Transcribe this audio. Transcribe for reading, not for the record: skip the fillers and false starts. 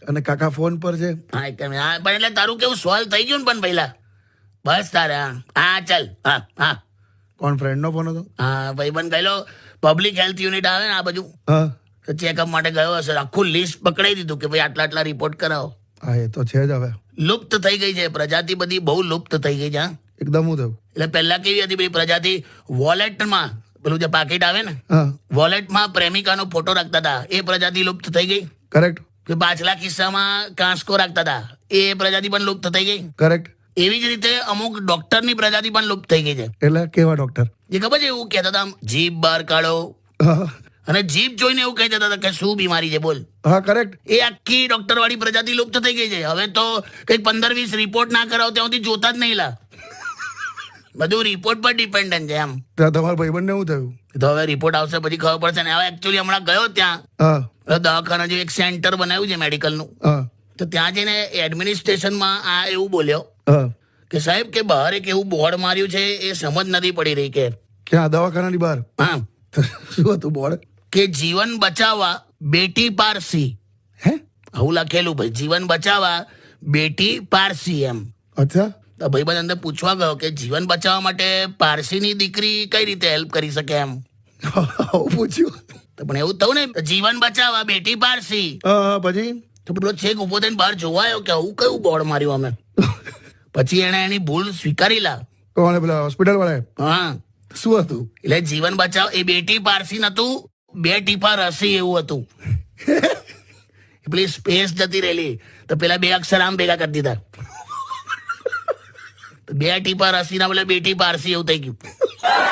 અને કાકા ફોન પર છે. હા એકદમ. હા પણ એટલે તારું કેવું સોલ્વ થઈ ગયું ને પણ પહેલા બસ તારે. હા ચાલ. હા હા કોણ ફ્રેન્ડનો ફોન હતો? હા ભાઈબંધ ગયેલો પબ્લિક હેલ્થ યુનિટ આવે ને આ બાજુ, હા તો ચેકઅપ માટે ગયો હશે. આખું લિસ્ટ પકડાઈ દીધું કે ભાઈ આટલા આટલા રિપોર્ટ કરાવો. હા એ તો છે જ. હવે લુપ્ત થઈ ગઈ છે પ્રજાતિ, બધી બહુ લુપ્ત થઈ ગઈ છે. હા એકદમ હું થયું. એટલે પહેલા કેવી હતી બધી પ્રજાતિ? વોલેટમાં પેલું જે પાકીટ આવે ને, હા વોલેટમાં પ્રેમિકાનો ફોટો રાખતા હતા, એ પ્રજાતિ લુપ્ત થઈ ગઈ. કરેક્ટ કે પાછલા કિસ્સામાં કાંસકો રાખતા હતા, એ પ્રજાતિ પણ લુપ્ત થઈ ગઈ. કરેક્ટ. એવી જ રીતે અમુક ડોક્ટરની પ્રજાતિ પણ લુપ્ત થઈ ગઈ છે. એટલે કેવા ડોક્ટર? જે ખબર છે એવું કહેતા હતા આમ, જીભ બહાર કાઢો, હા અને જીભ જોઈને એવું કહી દેતા હતા કે શું બીમારી છે બોલ. હા કરેક્ટ. એ આખી ડોક્ટર વાળી પ્રજાતિ લુપ્ત થઈ ગઈ છે. હવે તો કઈક 15-20 રિપોર્ટ ના કરાવો ત્યાં સુધી જોતા જ નહીં લા. બધું રિપોર્ટ પર ડિપેન્ડન્ટ છે એમ. ત્યાં તમારા ભાઈબંધને શું થયું? તો હવે રિપોર્ટ આવશે પછી ખબર પડશે ને. હવે એકચ્યુઅલી હમણાં ગયો ત્યાં હા દવાખાના જે એક સેન્ટર બનાવ્યું છે મેડિકલનું, હા તો ત્યાં જઈને એડમિનિસ્ટ્રેશનમાં આ એવું બોલ્યો હા. કે સાહેબ કે બહાર એક એવું બોર્ડ માર્યું છે, એ સમજ નથી પડી રહી કે ક્યાં? દવાખાનાની બહાર? હા શું હતું બોર્ડ? કે જીવન બચાવવા બેટી પારસી. હે? આવું લખેલું ભાઈ, જીવન બચાવવા બેટી પારસી એમ. અચ્છા. તો ભાઈબંધ અંદર પૂછવા ગયો કે જીવન બચાવવા માટે પારસીની દીકરી કઈ રીતે હેલ્પ કરી શકે એમ. આવું પૂછ્યું? તો પણ એવું થયું ને, જીવન બચાવવા બેટી પારસી. હા પછી? તો પેલો છેક ઉભો થઈને બહાર જોવાયો કે આવું કયું બોર્ડ માર્યું અમે. પછી એને એની ભૂલ સ્વીકારી લા. કોણે? પેલા હોસ્પિટલ વાળા? હા શું હતું? એટલે જીવન બચાવ એ બેટી પારસી નતું, 2 ટીપા રસી એવું હતું. પેલી સ્પેસ જતી રહેલી, તો પેલા 2 અક્ષર આમ ભેગા કરી દીધા, 2 ટીપા રસી ના બોલે બેટી પારસી એવું થઈ ગયું.